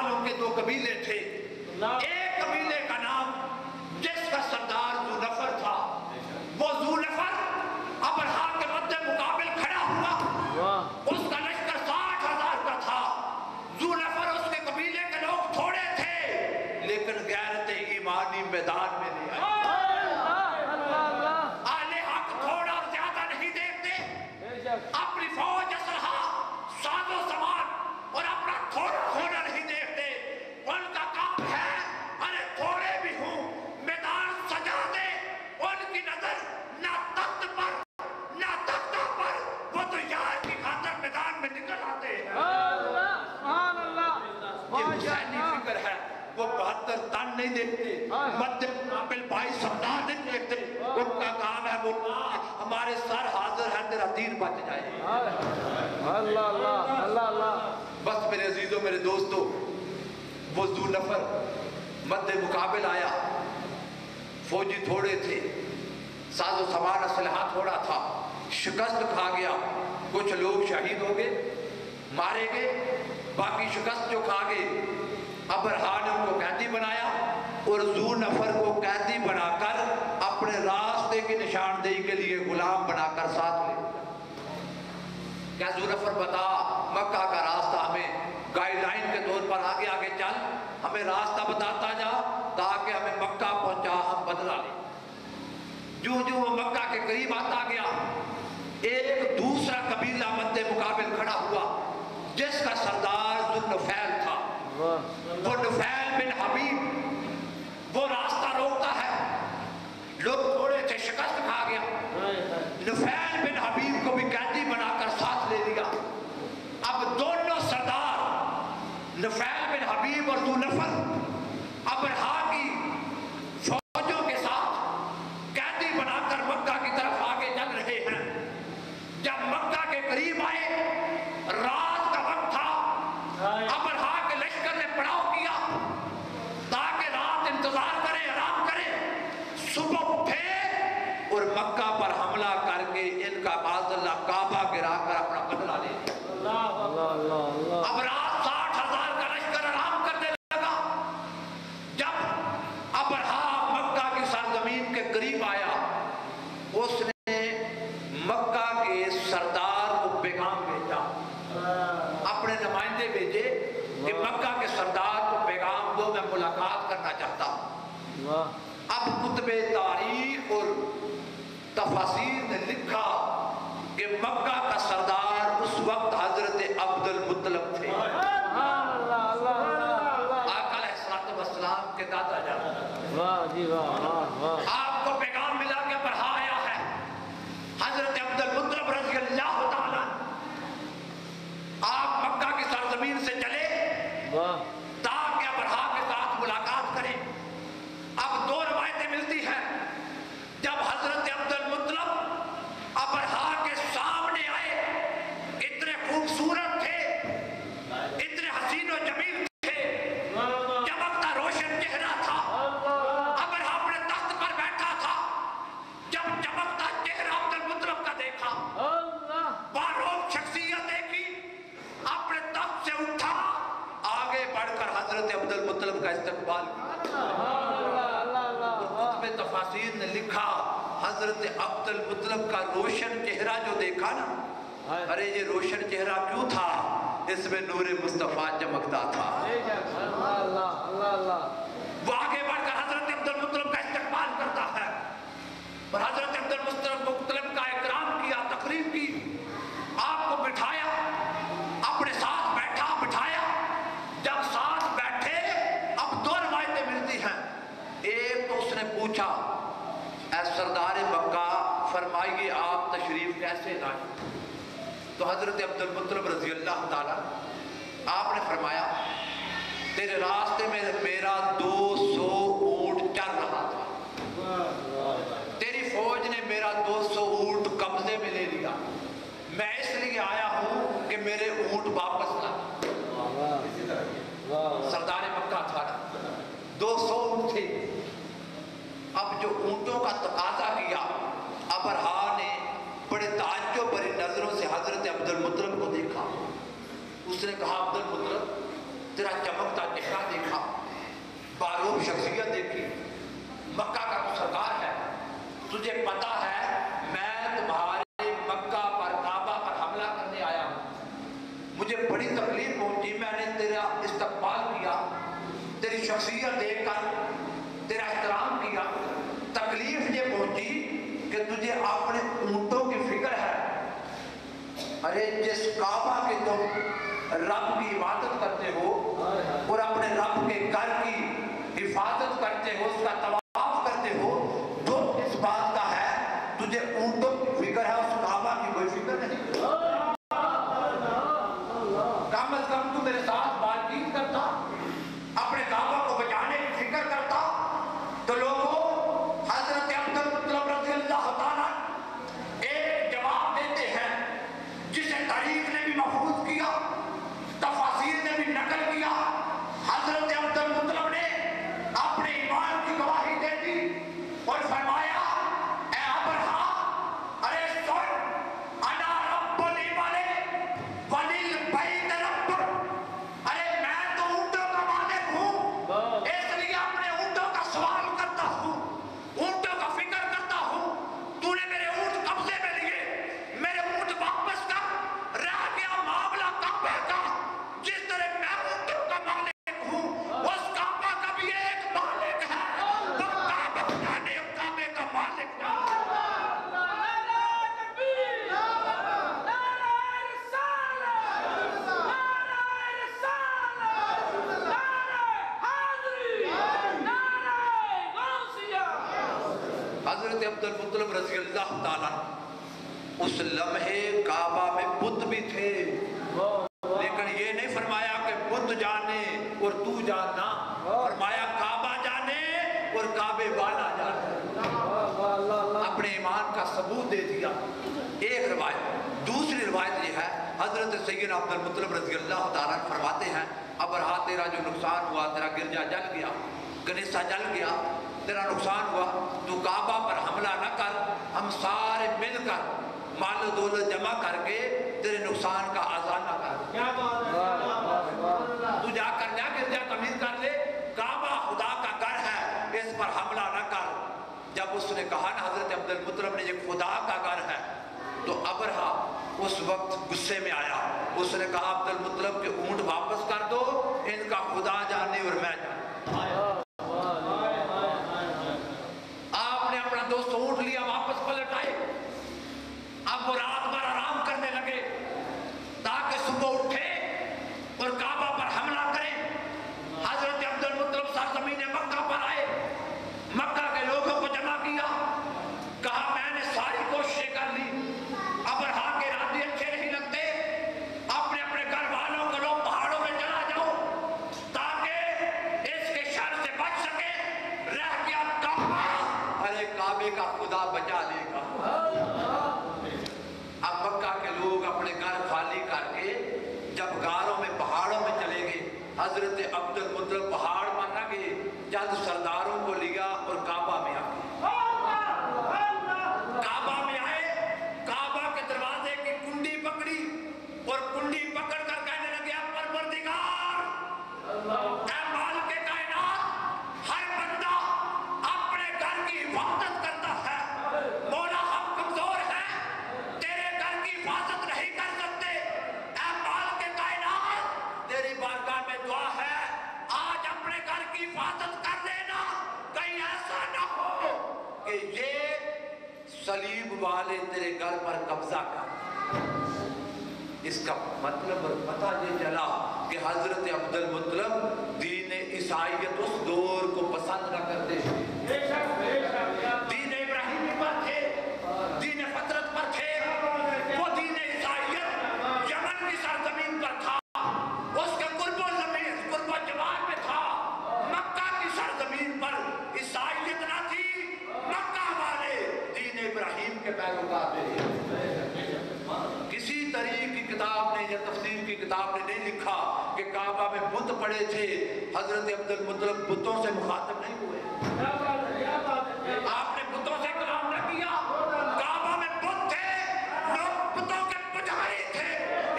والوں کے دو قبیلے تھے. ایک قبیلے کا نام جس کا سردار ذو نفر تھا، وہ ذو نفر ابرہا کے مد مقابل کھڑا ہوا. اس کا لشکر 60,000 کا تھا. ذو نفر اس کے قبیلے کے لوگ تھوڑے تھے لیکن غیرت ایمانی میدان میں نہیں آئی. اہل حق تھوڑا اور زیادہ نہیں دیکھتے، اپنی فوج اسلحہ ساز و سامان اور اپنا تھوڑا ہونا نہیں دیکھتے. ان کا کام ہے ارے تھوڑے بھی ہوں میدان سجا دے. ان کی نظر نہ تخت پر نہ تختہ پر، وہ تو یار کی خاطر میدان میں نکل آتے ہیں. یہ حسینی فکر ہے. وہ 72 تن نہیں دیکھتے، مد مقابل 22 سردار نہیں دیکھتے. ان کا کام ہے وہ ہمارے سر حاضر ہیں تیرا دین بچ جائے. بس میرے عزیزوں میرے دوستوں، وہ ذو نفر مد مقابل آیا. فوجی تھوڑے تھے، ساز و سامان اسلحہ تھوڑا تھا. شکست کھا گیا. کچھ لوگ شہید ہو گئے، مارے گئے. باقی شکست جو کھا گئے، ابرہا نے ان کو قیدی بنایا اور ذو نفر کو قیدی بنا کر اپنے راستے کی نشاندہی کے لیے غلام بنا کر ساتھ لے. کیا ذو نفر بتا مکہ کا راستہ ہمیں گائیڈ لائن کے طور پر آگے آگے چل، ہمیں راستہ بتاتا جا تاکہ ہمیں مکہ پہنچا، ہم بدلہ لیں. جو وہ مکہ کے قریب آتا گیا، ایک دوسرا قبیلہ مد مقابل کھڑا ہوا جس کا سردار ذو نفیل تھا. وہ نفیل بن حبیب. وہ راستہ روکتا ہے. لوگ تھوڑے تھے، شکست کھا گیا. نفیل بن حبیب کو بھی قیدی بنا کر ساتھ لے لیا. اب دونوں سردار نفیل بن حبیب اور ذو نفر ابرہا کی فوجوں کے ساتھ قیدی بنا کر مکہ کی طرف آگے چل رہے ہیں. جب مکہ کے قریب آئے، رات کا وقت تھا. ابرہا کے لشکر نے پڑاؤ کیا تاکہ رات انتظار کرے، آرام کرے. صبح اٹھے اور مکہ پر حملہ کر کے ان کا معاذ اللہ کعبہ گرا کر اپنا بدلہ لے لیا. اب رات 60,000 کا لشکر آرام کرنے لگا. جب ابرہا مکہ کی سرزمین کے قریب آیا، اس نے مکہ کے سردار کو پیغام بھیجا، اپنے نمائندے بھیجے کہ مکہ کے سردار کو پیغام دو، میں ملاقات کرنا چاہتا ہوں. اب کتب تاریخ اور تفاسیر نے لکھا کہ مکہ کا سردار اس وقت حضرت عبد المطلب تھے، آقا علیہ السلام کے دادا جان. آپ کو پیغام ملا کہ ابرہا آیا ہے. حضرت عبد المطلب رضی اللہ تعالیٰ آپ مکہ کی سرزمین سے چلے تاکہ ابرہا کے ساتھ ملاقات کریں. اب دو روایتیں ملتی ہیں. جب حضرت عبد المطلب ابرہا کے سامنے آئے، اتنے خوبصورت تھے، اتنے حسین و جمیل تھے، چمکتا روشن چہرہ تھا. ابرہا اپنے تخت پر بیٹھا تھا. جب چمکتا چہرہ عبد المطلب کا دیکھا، باروب شخصیت دیکھی، اپنے تخت سے اٹھا، آگے بڑھ کر حضرت عبد المطلب کا استقبال کیا. کتب تفاسیر نے لکھا حضرت عبد المطلب کا روشن چہرہ جو دیکھا نا، ارے یہ روشن چہرہ کیوں تھا؟ اس میں نور مصطفیٰ چمکتا تھا. وہ آگے بڑھ کر حضرت عبد المطلب کا استقبال کرتا ہے اور حضرت عبد المطلب کا اکرام کیا، تقریب کی، آپ کو بٹھایا، اپنے ساتھ بٹھایا. جب ساتھ بیٹھے، اب دو روایتیں ملتی ہیں. ایک تو اس نے پوچھا، اے سردار مکہ فرمائیے آپ تشریف کیسے لائے؟ تو حضرت عبد المطلب رضی اللہ تعالیٰ آپ نے فرمایا تیرے راستے میں میرا 200 اونٹ چل رہا تھا، تیری فوج نے میرا 200 اونٹ قبضے میں لے لیا، میں اس لیے آیا ہوں کہ میرے اونٹ واپس لا. سردار مکہ تھا نا، 200 اونٹ تھے. اب جو اونٹوں کا تقاضا کیا، ابرہا نے بڑے تعجب بھری نظروں سے حضرت عبد المطلب کو دیکھا. اس نے کہا عبد المطلب تیرا چمکتا چہرہ دیکھا، باروب شخصیت دیکھی، مکہ کا تو سردار ہے، تجھے پتا ہے میں تمہارے مکہ پر کعبہ پر حملہ کرنے آیا ہوں، مجھے بڑی تکلیف پہنچی، میں نے تیرا استقبال کیا، تیری شخصیت دیکھ کر تیرا احترام کیا، تکلیف یہ پہنچی کہ تجھے اپنے اونٹوں کی فکر ہے۔ ارے جس کعبہ کے تم رب کی عبادت کرتے ہو اور اپنے رب کے گھر کی حفاظت کرتے ہو، اس کا طواف کرتے ہو، جو اس بات کا ہے تجھے اونٹوں کی فکر ہے، اس کعبہ کی کوئی فکر نہیں۔ کم از کم تو میرے ساتھ بات چیت کرتا، اپنے کعبہ کو بچانے کی فکر کرتا تو لوگوں حضرت عبد المطلب رضی اللہ تعالیٰ ایک جواب دیتے ہیں جسے تاریخ نے بھی محفوظ کیا، تفاسیر نے بھی نقل کیا۔ حضرت عبد المطلب نے اپنے ایمان کی گواہی دے دی اور فرمایا اے ابرہا، ارے سن، انا رب العباد وللبیت رب، ارے میں تو اونٹوں کا مالک ہوں، اس لیے اپنے اونٹوں کا سوال کرتا ہوں، اونٹوں کا فکر کرتا ہوں۔ تو نے میرے اونٹ قبضے میں لیے، میرے اونٹ واپس کر، رہ گیا معاملہ کعبے کا۔ جس طرح میں اونٹوں کا مالک ہوں، اس کعبہ کا بھی ایک مالک ہے، وہ کعبہ جانے کعبے کا مالک ہے۔ حضرت عبد المطلب رضی اللہ تعالیٰ اس لمحے کعبہ میں بت بھی تھے، لیکن یہ نہیں فرمایا کہ بت جانے اور تو جاننا، فرمایا کعبہ جانے اور کعبے والا جانے، اپنے ایمان کا ثبوت دے دیا۔ ایک روایت، دوسری روایت یہ ہے، حضرت سیدنا عبد المطلب رضی اللہ تعالیٰ فرماتے ہیں ابرہا تیرا جو نقصان ہوا، تیرا گرجا جل گیا، کنیسہ جل گیا، تیرا نقصان ہوا، تو کعبہ پر حملہ نہ کر، ہم سارے مل کر مال و دولت جمع کر کے تیرے نقصان کا ازالہ کر، تو جا کر جا گرجا تعمیر کر لے، کعبہ خدا کا گھر ہے، اس پر حملہ نہ کر۔ جب اس نے کہا نا حضرت عبد المطلب نے یہ خدا کا گھر ہے، تو ابرہا اس وقت غصے میں آیا، اس نے کہا عبد المطلب کے اونٹ واپس کر دو، ان کا خدا جانے اور میں جانے۔ آپ نے اپنا دوست اونٹ لیا، واپس پلٹ آئے، اب وہ رات بھر آرام کرنے لگے تاکہ صبح اٹھے اور کعبہ پر حملہ کریں۔ حضرت عبد المطلب سرزمین مکہ پر آئے، مکہ کے لوگوں کو جمع کیا، کہا میں نے ساری کوششیں کر لی، ابرہا کے ارادے اچھے نہیں لگتے، اپنے اپنے گھر والوں کو لوگ پہاڑوں میں چلا جاؤ تاکہ اس کے شر سے بچ سکے، رہ گیا کعبہ، ارے کعبے کا خدا بچا لے گا۔ اب مکہ کے لوگ اپنے گھر خالی کر کے جب غاروں میں پہاڑوں میں چلے گئے، حضرت عبد المطلب پہاڑ پر نہ گئے، چند سرداروں کو لیا اور کعبہ میں آ گئے۔ کعبہ میں آئے، کعبہ کے دروازے کی کنڈی پکڑی اور کنڈی پکڑ کر کہنے لگے پروردگار، اے مالک کائنات، ہر بندہ اپنے گھر کی حفاظت کرتا ہے، مولا ہم کمزور ہیں، تیرے گھر کی حفاظت نہیں کر سکتے، اے مالک کائنات، تیری بارگاہ میں دعا ہے، آج اپنے گھر کی حفاظت کر لینا، کہیں ایسا نہ ہو کہ یہ صلیب والے تیرے گھر پر قبضہ کر۔ اس کا مطلب اور پتہ یہ چلا کہ حضرت عبد المطلب دین عیسائیت اس دور کو پسند نہ کرتے، دین ابراہیمی پر تھے، دین فطرت پر تھے، وہ دین عیسائیت یمن کی سرزمین پر تھا، اس کے قرب و جوار میں تھا، مکہ کی سرزمین پر عیسائیت نہ تھی، مکہ والے دین ابراہیم کے پیروکار تھے۔ کسی طریق کی کتاب نے یا تفسیر کی کتاب نے نہیں لکھا کہ کعبہ میں بت پڑے تھے، حضرت عبد المطلب بتوں سے مخاطب نہیں ہوئے، آپ نے بتوں سے کلام نہ کیا، کعبہ میں بت تھے، لوگ بتوں کے پجاری تھے۔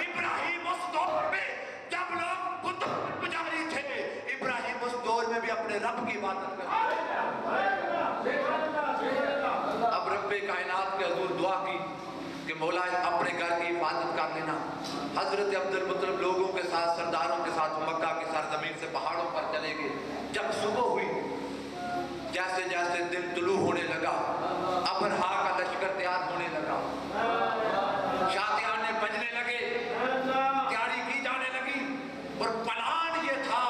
ابراہیم اس دور میں جب لوگ بتوں کے پجاری اپنے رب کی عبادت کرتے ہیں۔ اب رب کائنات کے حضور دعا کی کہ مولا اپنے گھر کی حفاظت کر لینا۔ حضرت عبد المطلب لوگوں کے ساتھ، سرداروں کے ساتھ مکہ کی سرزمین سے پہاڑوں پر چلے گئے۔ جب صبح ہوئی، جیسے جیسے دن طلوع ہونے لگا، ابرہا کا لشکر تیار ہونے لگا، شادیانے بجنے لگے، تیاری کی جانے لگی، اور پلان یہ تھا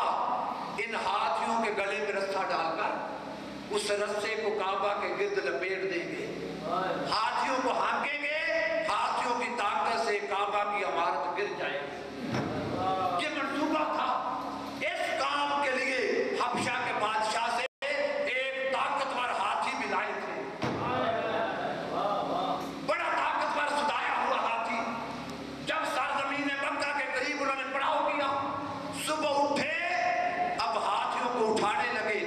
ان ہاتھیوں کے گلے میں رسہ ڈال کر اس رسے کو کعبہ کے گرد لپیٹ دیں گے، ہاتھیوں کو ہانکیں گے، ہاتھیوں کی طاقت سے کعبہ کی عمارت گر جائے گی۔ یہ منصوبہ تھا۔ اس کام کے لیے حبشہ کے بادشاہ سے ایک طاقتور ہاتھی بھی لائے تھے، بڑا طاقتور ستایا ہوا ہاتھی۔ جب سرزمین مکہ کے قریب انہوں نے پڑاؤ کیا، صبح اٹھے، اب ہاتھیوں کو اٹھانے لگے،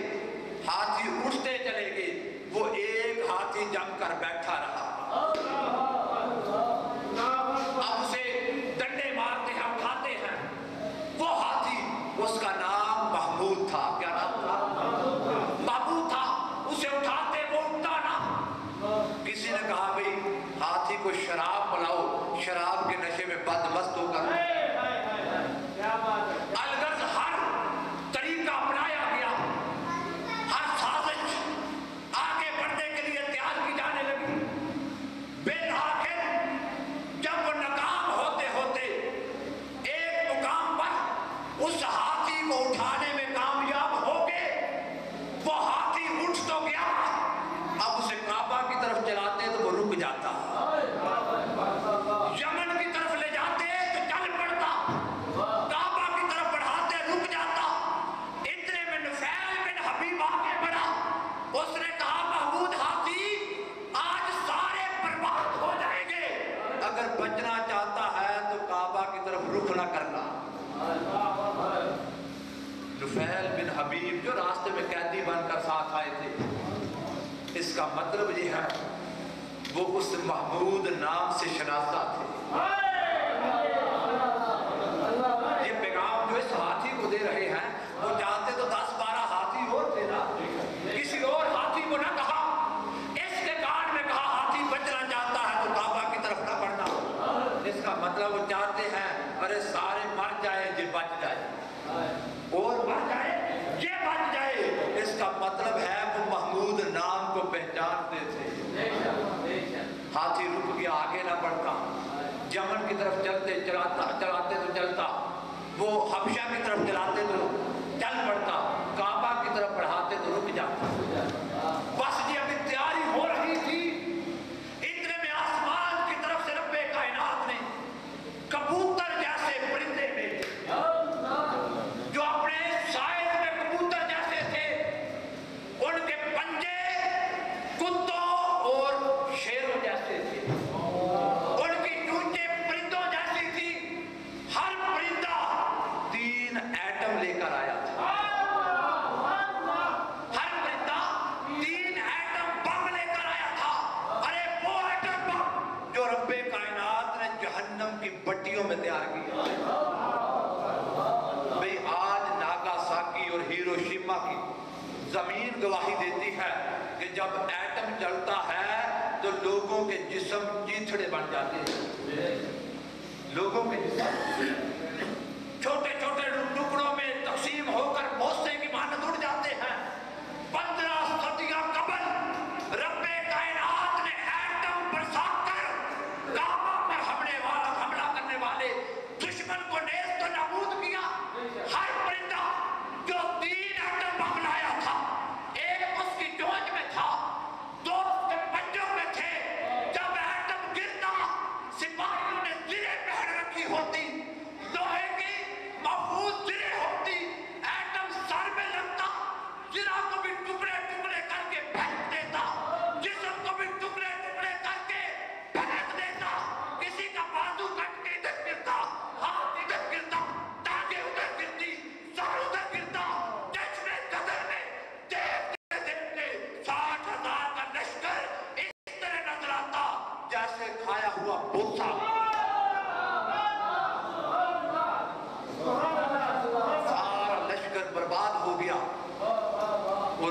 ہاتھی اٹھتے چلے گئے، وہ ایک ہاتھی جم کر بیٹھا رہا، اب اسے ڈنڈے مارتے ہیں، اٹھاتے ہیں۔ وہ ہاتھی، اس کا نام محمود تھا۔ کیا نام تھا؟ محمود تھا۔ اسے اٹھاتے وہ اٹھتا نہ۔ کسی نے کہا بھئی ہاتھی کو شراب پلاؤ، شراب کے نشے میں بدمست ہو کر الغرض ہر طریقہ اپنایا گیا، ہر سازش آگے بڑھنے کے لیے تیار کی جانے لگی۔ بالآخر جب وہ ناکام ہوتے ہوتے ایک مقام پر اس ہاتھی کو اٹھانے میں کامیاب ہو گئے، وہ ہاتھی اٹھ تو گیا، اب اسے کعبہ کی طرف چلاتے تو وہ رک جاتا، یمن کی طرف لے جاتے تو چل پڑتا، کعبہ کی طرف بڑھاتے رک جاتا۔ اتنے میں نفیل بن حبیب آگے بڑھا، اس نے کہا محمود ہاتھی آج سارے برباد ہو جائیں گے، اگر بچنا چاہتا ہے تو کعبہ کی طرف رخ نہ کرنا۔ نفیل بن حبیب جو راستے میں قیدی بن کر ساتھ آئے تھے، اس کا مطلب یہ ہے وہ اس محمود نام سے شناسہ تھے۔ یہ پیغام جو اس ہاتھی کو دے رہے ہیں، وہ چاہتے تو 10-12 ہاتھی اور تھے نا، کسی اور ہاتھی کو نہ کہا، اس کے کان میں کہا ہاتھی بچنا چاہتا ہے تو کعبہ کی طرف نہ بڑھنا۔ اس کا مطلب وہ چاہتے ہیں ارے سارے مر جائے یہ بچ جائے، اور مر جائے یہ بچ جائے۔ اس کا مطلب ہے وہ محمود نام کو پہچانتے تھے۔ ہاتھی رک گیا، آگے نہ بڑھتا، یمن کی طرف چلتے چلاتے تو چلتا، وہ حبشہ کی طرف چلاتے تو چل پڑتا، کعبہ کی طرف بڑھاتے تو رک جاتا۔ بس یہ ابھی تیاری ہو رہی تھی، اتنے میں آسمان کی طرف سے رب کائنات نے کبوتر جیسے پرندے بھیجے، جو اپنے سائز میں کبوتر جیسے تھے، ان کے پنجے کتوں اور شیروں جیسے تھے، ان کی چونچیں پرندوں جیسی تھی، ہر پرندہ 3 ایٹم لے کر آیا تھا، ہر پرندہ 3 ایٹم بم لے کر آیا تھا۔ ارے وہ ایٹم بم جو رب کائنات نے جہنم کی بٹیوں میں تیار کیا۔ بھئی آج ناگاساکی اور ہیروشیما کی زمین گواہی دیتی ہے کہ جب ایٹم چلتا ہے تو لوگوں کے جسم چیتھڑے بن جاتے ہیں، لوگوں کے جسم چھوٹے چھوٹے ٹکڑوں میں تقسیم ہو کر بوسے کی مانند اڑ جاتے ہیں۔ 15 صدیاں قبل رب کائنات نے ایٹم برسا کر کعبہ پر حملہ کرنے والے دشمن کو نیست و نابود کیا۔ ہر پرندہ جو 3 ایٹم بم لایا تھا، ایک اس کی چونچ میں تھا، 2 اس کے پنجوں میں تھے، جب ایٹم گرتا سپاہیوں نے زریں پہن رکھی ہوتی، لوہے کی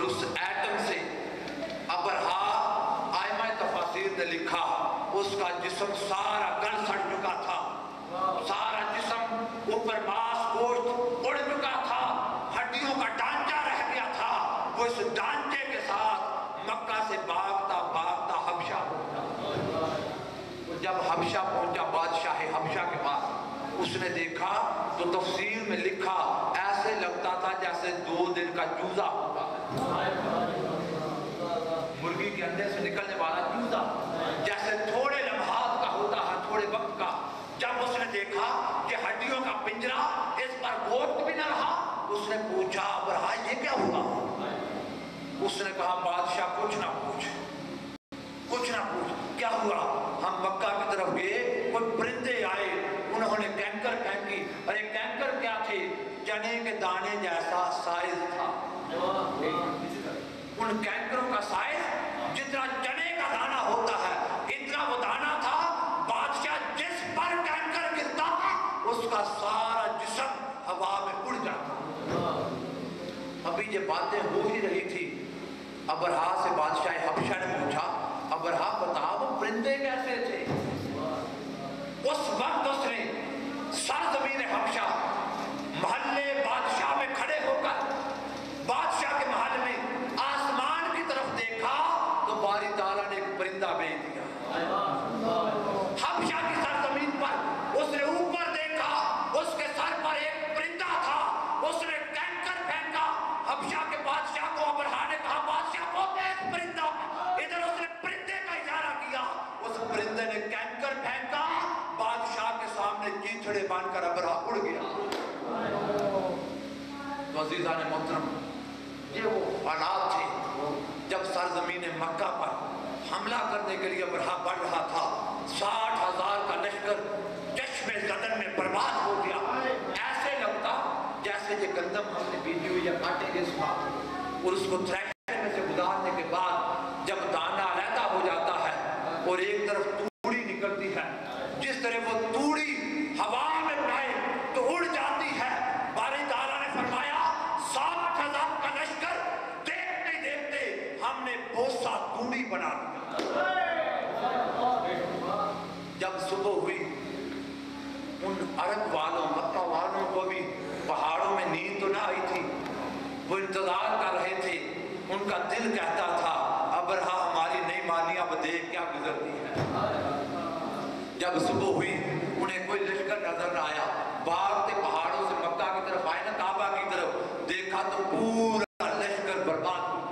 اس ایٹم سے ابرہا آئمہ تفاسیر نے لکھا اس کا جسم سارا گل سڑ چکا تھا، سارا جسم اوپر ماس گوشت اڑ چکا تھا، ہڈیوں کا ڈھانچہ رہ گیا تھا۔ وہ اس ڈھانچے کے ساتھ مکہ سے بھاگتا بھاگتا حبشہ پہنچا۔ جب حبشہ پہنچا بادشاہ حبشہ کے پاس، اس نے دیکھا تو تفسیر میں لکھا ایسے لگتا تھا جیسے 2 دن کا چوزا ہوتا ہے، مرغی کے اندر سے نکلنے والا چوزا، جیسے تھوڑے لمحات کا ہوتا ہے، تھوڑے وقت کا۔ جب اس نے دیکھا کہ ہڈیوں کا پنجرا، اس پر گوشت بھی نہ رہا، اس نے پوچھا ابرہا یہ کیا ہوا؟ اس نے کہا بادشاہ کچھ نہ پوچھ، کچھ نہ پوچھ، کیا ہوا؟ ہم مکہ کی طرف گئے، کوئی پرندے آئے، انہوں نے کینکر پھینکی، اور یہ کینکر کیا تھے؟ چنے کے دانے جیسا سائز تھا۔ ان کینکروں کا سائز جتنا چنے کا دانہ ہوتا ہے اتنا وہ دانہ تھا۔ بادشاہ جس پر کینکر گرتا اس کا سارا جسم ہوا میں اڑ جاتا۔ ابھی یہ باتیں ہو ہی رہی تھی، ابرہا سے بادشاہ حبشہ نے پوچھا ابرہا بتا وہ پرندے کیسے تھے؟ اس وقت اس نے سرزمین حبشہ محلے بادشاہ میں کھڑے ہو کر بادشاہ کے محل میں آسمان کی طرف دیکھا تو باری تعالیٰ نے ایک پرندہ بھیج دیا۔ حبشہ کی سرزمین پر اس نے اوپر دیکھا، اس کے سر پر ایک پرندہ تھا، اس نے کینکر پھینکا حبشہ کے بادشاہ کو۔ ابرہا نے کہا بادشاہ وہ ایک پرندہ، ادھر اس نے پرندے کا اشارہ کیا، اس پرندے نے کینکر پھینکا، بادشاہ کے سامنے چیچڑے بن کر ابرہا اڑ گیا۔ تو عزیزان محترم یہ وہ حالات تھے جب سرزمین مکہ پر حملہ کرنے کے لیے ابرہا بڑھ رہا تھا۔ 60,000 کا لشکر چشمے زدن میں برباد ہو گیا۔ ایسے لگتا جیسے یہ گندم ہم نے بیجی ہوئی یا کاٹے کے ساتھ، اور اس کو تھریشر میں سے گزارنے کے بعد جب دانہ علیحدہ ہو جاتا ہے اور ایک طرف توڑی نکلتی ہے، جس طرح وہ توڑی ہوا میں اڑائے تو اڑ جاتی ہے۔ باری تعالیٰ نے فرمایا 60,000 کا لشکر دیکھتے دیکھتے ہم نے بوسہ توڑی بنا دیا۔ جب صبح ہوئی ان عرب والوں مکہ والوں کو بھی پہاڑوں میں نیند تو نہ آئی تھی، وہ انتظار کر رہے تھے، ان کا دل کہتا تھا ابرہا ہماری نہیں مانی اب دیکھ کیا گزرتی ہے۔ جب صبح ہوئی انہیں کوئی لشکر نظر نہ آیا، بھاگتے پہاڑوں سے مکہ کی طرف آئے نا، کعبہ کی طرف دیکھا تو پورا لشکر برباد ہوا۔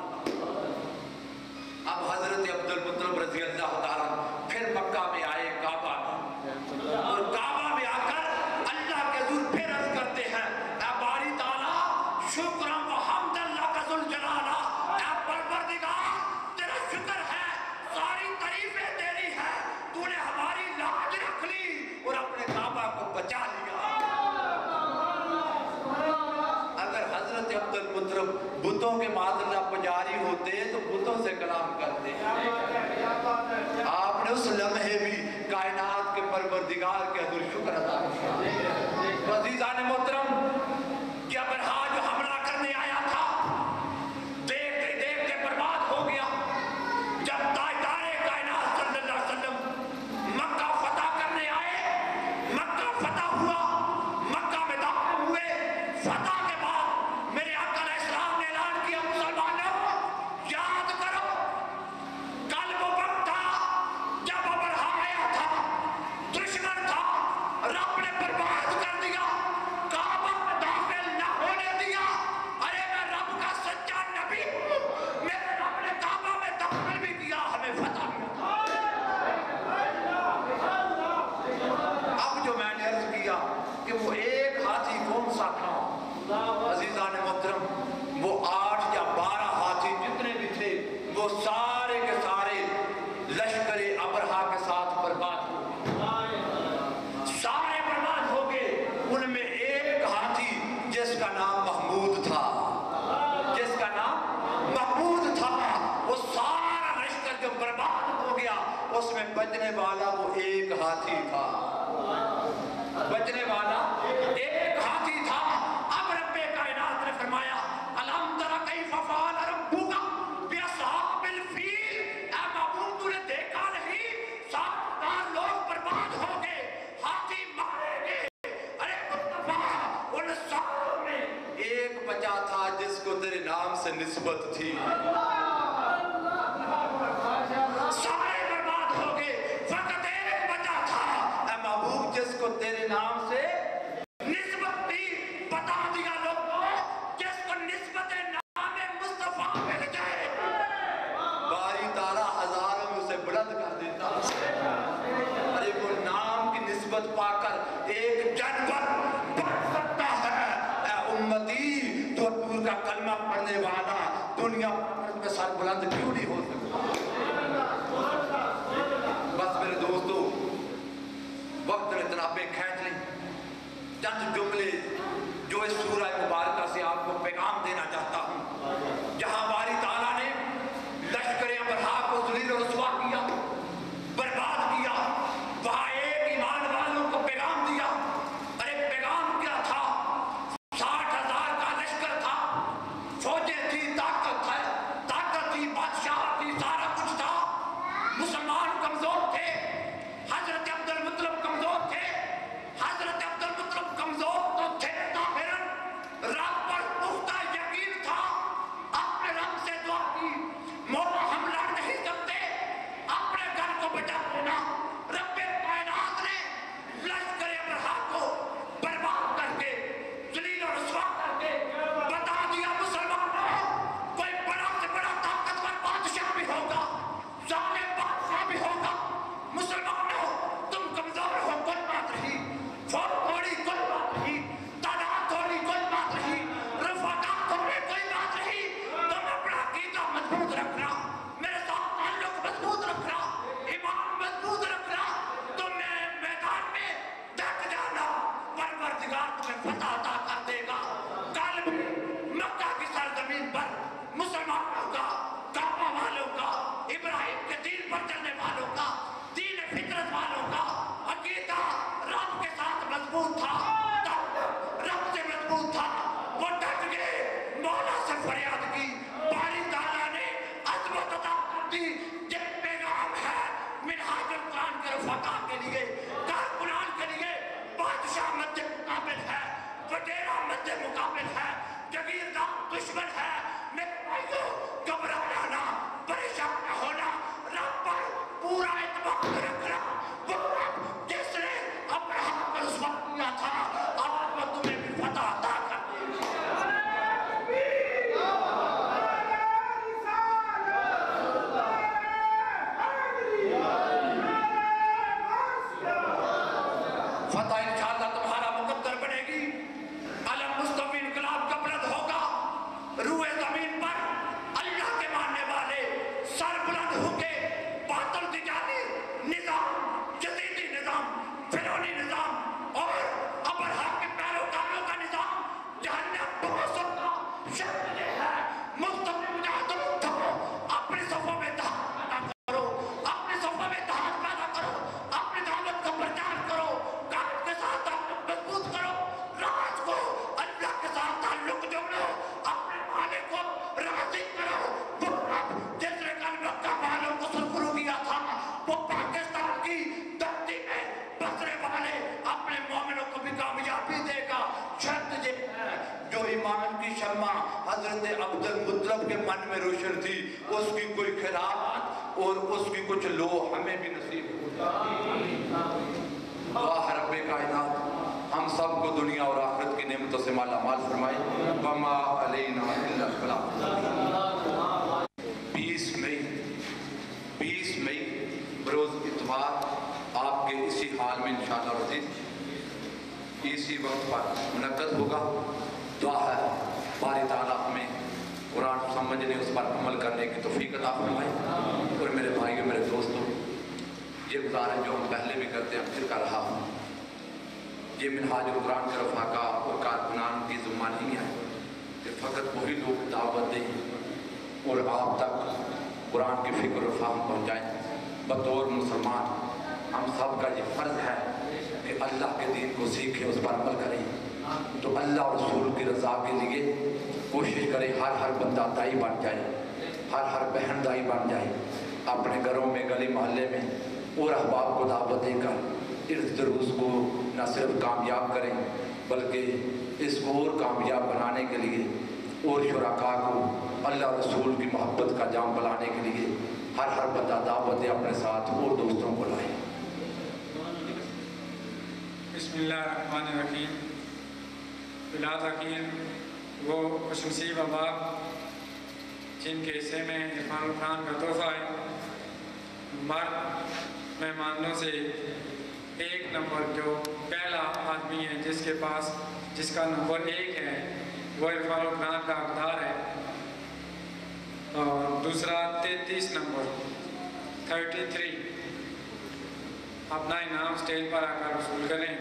اب حضرت عبد المطلب رضی اللہ تعالیٰ پھر مکہ میں آئے کعبہ میں، اور کعبہ میں آ کر اللہ کے حضور پھر عرض کرتے ہیں اے باری تعالیٰ شکرم و حمد اللہ کا ذوالجلالہ، اے پروردگار تیرا شکر ہے، ساری تعریفیں تیری ہیں، تو نے ہماری لاج رکھ لی اور اپنے کعبہ کو بچا لیا۔ اگر حضرت عبد المطلب بتوں کے معذرہ پجاری ہوتے تو بتوں سے کلام کرتے ہیں، آپ نے اس لمحے بھی کائنات کے پروردگار کے حضور شکر ادا کیا۔ عزیزان محترم کہ ابرہا جو حملہ کرنے آیا تھا دیکھتے دیکھتے برباد ہو گیا۔ جب تاجدار کائنات صلی اللہ علیہ وسلم مکہ فتح کرنے آئے، مکہ فتح ہوا، مکہ میں داخل ہوئے، فتح کے بعد میرے آقا علیہ السلام نے اعلان کیا مسلمانوں یاد کرو کل وہ وقت تھا جب ابرہا آیا تھا، دشمن تھا، رب ایک بچہ تھا جس کو تیرے نام سے نسبت تھی، سارے برباد ہو گئے، فقط ایک بچہ تھا اے محبوب جس کو تیرے نام سے نسبت تھی۔ بتا دیا لوگوں جس کو نسبت نام مصطفیٰ مل جائے باری تعالیٰ ہزاروں میں اسے بلند کر دیتا۔ ارے وہ نام کی نسبت پا کر ایک جانور بڑھ سکتا ہے، اے امتی تو حضور کا کلمہ پڑھنے والا دنیا میں سر بلند کیوں نہیں ہو سکتا؟ بس میرے دوستو وقت نے جنابیں کھینچ لیں، چند جملے جو اس سورہ مبارکہ سے آپ کو پیغام دینا چاہتا ہوں۔ جہاں باری تعالیٰ نے لشکر ابرہا کو ذلیل و رسوا کیا، برباد کیا، وہاں ایک ایمان والوں کو پیغام دیا۔ ارے پیغام کیا تھا؟ 60,000 کا لشکر تھا، فوجیں تھی، طاقت تھی، بادشاہ تھی، سارا کچھ تھا۔ مسلمان کمزور تھے، حضرت عبد المطلب کمزور تھے، حضرت عبد المطلب کمزور تو تھے ظاہراً، رب پر پختہ یقین تھا، اپنے رب سے دعا کی، مولا ہم لڑ نہیں سکتے، اپنے گھر کو بچا لینا۔ رب کائنات نے لشکر ابرہا کو برباد کر کے، ذلیل و رسوا کر کے بتا دیا مسلمانوں کوئی بڑا سے بڑا طاقتور بادشاہ بھی ہوگا، ظالم بادشاہ بھی ہوگا، مسلمانوں تم کمزور ہو کوئی بات نہیں، فوج تھوڑی کوئی بات نہیں، تعداد تھوڑی کوئی بات نہیں، رفاقات تھوڑی کوئی بات نہیں، تم اپنا عقیدہ مضبوط رکھنا، میرے ساتھ تعلق مضبوط رکھنا، ایمان مضبوط رکھنا، تم میدان میں ڈٹ جانا، پروردگار تمہیں فتح عطا کر دے گا۔ کل بھی مکہ کی سرزمین پر مسلمانوں کا، کعبہ والوں کا، ابراہیم کے دین پر چلنے والوں کا، دین فطرت والوں کا عقیدہ رب کے ساتھ مضبوط تھا، رب سے مضبوط تھا، وہ ڈٹ گئے، مولا سے فریاد کی، باری تعالیٰ نے عظمت عطا کر دی۔ یہ پیغام ہے منہاج القرآن کے رفقا کے لیے، کارکنان کے لیے، بادشاہ مد مقابل ہے، وڈیرا مد مقابل ہے، جگیردار دشمن ہے، میرے بھائیوں گھبرانا نہ، پریشان نہ ہونا، رب پر پورا اعتماد رکھنا، وہ رب جس نے ابراہیم کو رسوا کیا تھا آج وہ تمہیں بھی فتح عطا کر دے گا۔ فتح انشاءاللہ تمہارا مقدر بنے گی، علم مصطفی انقلاب کا بلند ہوگا، روح زمین پر اللہ کے ماننے والے سر بلند ہوں گے، باطل تجاری نظام، جدیدی نظام، فرعونی نظام اور ابرہا کے پیروکاروں کا نظام جہنم پہنچ سکتا۔ شرط یہ ہے مصطفی مجاہدوں اٹھو، اپنی صفوں میں اتحاد پیدا کرو، اپنی صفوں میں اتحاد پیدا کرو، اپنی دعوت کا پرچار کرو، قائد کے ساتھ تعلق مضبوط کرو، راز کو اللہ کے ساتھ تعلق جوڑو، اپنے مالک کو راضی کرو۔ وہ رب جس نے کل مکہ والوں کو سرخرو کیا تھا وہ پاکستان کی دھرتی میں بسنے والے اپنے مومنوں کو بھی کامیابی دے گا۔ شرط یہ ہے جو ایمان کی شمع حضرت عبد المطلب کے من میں روشن تھی اس کی کوئی خیرات اور اس کی کچھ لو ہمیں بھی نصیب ہو جائے۔ اللہ رب کائنات ہم سب کو دنیا اور آخرت کی نعمتوں سے مالا مال فرمائے۔ وما علینا الا البلاغ۔ 20 مئی بروز اتوار آپ کے اسی حال میں انشاءاللہ عزیز اسی وقت پر منعقد ہوگا۔ دعا ہے باری تعالیٰ ہمیں قرآن سمجھنے اس پر عمل کرنے کی توفیق عطا فرمائے۔ اور میرے بھائیوں میرے دوستوں یہ گزارش جو ہم پہلے بھی کرتے ہیں پھر کر رہا ہوں، یہ منہاج القرآن کے رفقا اور کارکنان کی ذمہ نہیں ہے کہ فقط وہی لوگ دعوت دیں اور آپ تک قرآن کی فکر و فہم پہنچائیں۔ بطور مسلمان ہم سب کا یہ فرض ہے کہ اللہ کے دین کو سیکھیں، اس پر عمل کریں۔ تو اللہ اور رسول کی رضا کے لیے کوشش کریں ہر بندہ دائی بن جائے، ہر بہن دائی بن جائے، اپنے گھروں میں گلی محلے میں اور احباب کو دعوت دے کر اس دروس کو نہ صرف کامیاب کریں بلکہ اس کو اور کامیاب بنانے کے لیے اور شرکاء کو اللہ رسول کی محبت کا جام بلانے کے لیے ہر بندہ دعوت دے اپنے ساتھ اور دوستوں کو لائے۔ بسم اللہ الرحمن الرحیم۔ بلا تاکید وہ خوش نصیب احباب جن کے حصے میں عرفان القرآن کا تحفہ ہے، مرد مہمانوں سے 1 نمبر جو پہلا آدمی ہے جس کا نمبر 1 ہے وہ عرفان القرآن کا حقدار ہے، اور دوسرا 33 نمبر 33 اپنا انعام سٹیج پر آ کر وصول کریں۔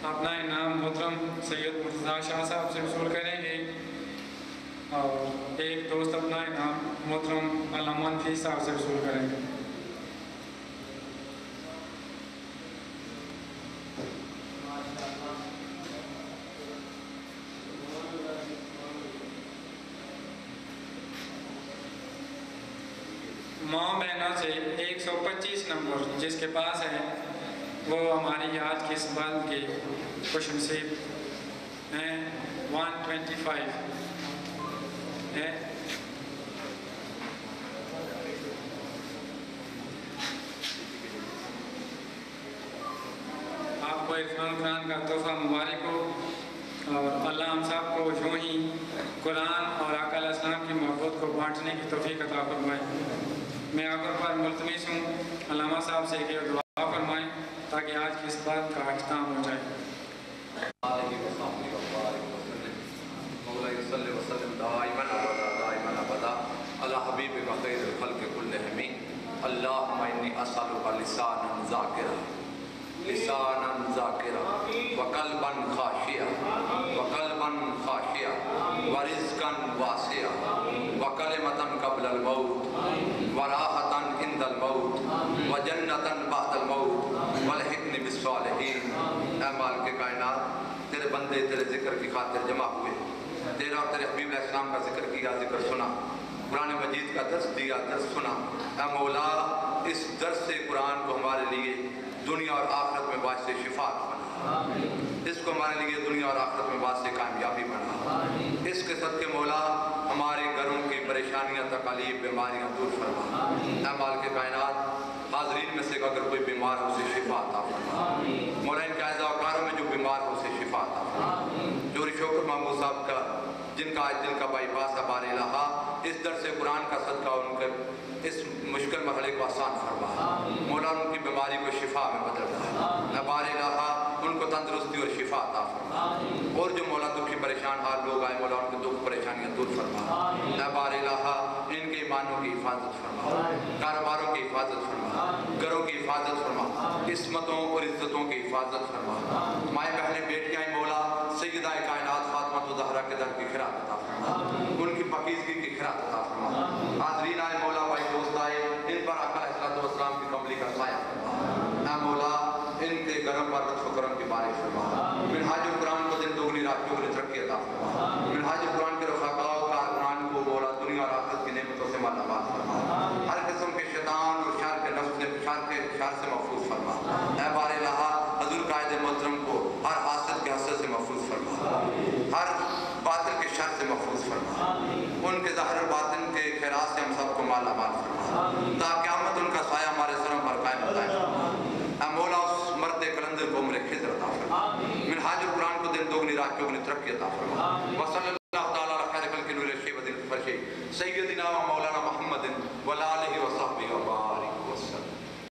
اپنا انعام محترم سید مرتضیٰ شاہ صاحب سے وصول کریں گے، اور ایک دوست اپنا انعام محترم علامہ نفیس صاحب سے وصول کریں گے۔ ماں بہنوں سے 125 نمبر جس کے پاس ہے وہ ہماری آج کی اس بند کے خوش نصیب ہیں۔ 125 ہے۔ آپ کو عرفان القرآن کا تحفہ مبارک ہو، اور اللہ ہم سب کو یوں ہی قرآن اور آقا علیہ السلام کی محبت کو بانٹنے کی توفیق عطا فرمائے۔ میں آخر پر ملتمس ہوں علامہ صاحب سے کہ دعا فرمائیں تاکہ آج کی اس بات کا اختتام ہو جائے۔ صلی وسلم دائما ابدا علی حبیبک خیر الخلق کلہم اللہم انی اسألک لسانا ذاکرا وقلبا خاشعا ورزقا واسعا وکلمتا قبل الموت وراحتا عند الموت وجنتا بعد الموت والحقن بالصالحین۔ اے مالک کائنات، تیرے بندے تیرے ذکر کی خاطر جمع ہوئے، تیرا اور تیرے حبیب علیہ السلام کا ذکر کیا، ذکر سنا، قرآن مجید کا درس دیا، درس سنا۔ اے مولا، اس درس قرآن کو ہمارے لیے دنیا اور آخرت میں باعث شفاعت بنا، اس کو ہمارے لیے دنیا اور آخرت میں باعث کامیابی بنا۔ اس کے صدقے مولا ہمارے گھروں کی پریشانیاں، تکالیف، بیماریاں دور فرما۔ اے مالک کائنات، حاضرین میں سے اگر کوئی بیمار ہو اسے شفا عطا فرما۔ مولا ان کے اعزاء میں جو بیمار ہو اسے شفا عطا فرما۔ جوری شوکر محمود صاحب کا جن کا آج دل کا بائی پاس ہے، بار الہا اس درس قرآن کا صدقہ ان کے اس مشکل مرحلے کو آسان فرما۔ مولا ان کی بیماری کو شفا میں بدل دے، بار الہا ان کو تندرستی اور شفا عطا فرما۔ اور جو مولا دکھی پریشان حال لوگ آئے، مولا ان کے دکھ پریشانیاں دور فرما۔ بار الہا ان کے ایمانوں کی حفاظت فرما، کاروباروں کی حفاظت فرما، گھروں کی حفاظت فرما، قسمتوں اور عزتوں کی حفاظت فرما۔ مائیں بہنیں بیٹیاں مولا سیدہ کائنات فاطمہ زہرا کے در کی خیرات عطا فرما، ان کی پاکیزگی کی خیرات عطا فرما۔ حاضرین آئے مولا، بھائی دوست آئے، ان پر آقا علیہ السلام کی کملی کا سایہ فرما۔ اے مولا ان کے گھروں پر لطف و کرم کی بارش فرما۔ منہاج القرآن کو دن دوگنی رات چوگنی ترقی عطا فرما۔ منہاج القرآن کے رفقاء و کارکنان کو مولا دنیا اور آخرت کی نعمتوں سے مالا مال فرما۔ ہر قسم کے شیطان اور شر کے نفس سے شر سے محفوظ فرما۔ اے بار الہا حضور قائد محترم کو ہر حاسد کے حسد سے محفوظ فرما، ہر باطل کے شر سے محفوظ فرما، ان کے ظاہر و باطن کے خیرات سے ہم سب کو مالا مال فرما، تا قیامت ان کا سایہ ہمارے سروں پر قائم دائم فرما۔ اے مولا اس مرد کلندر کو عمر خضر عطا فرما، منہاج القرآن کو دن دوگنی رات چوگنی ترقی عطا فرما۔ وصلی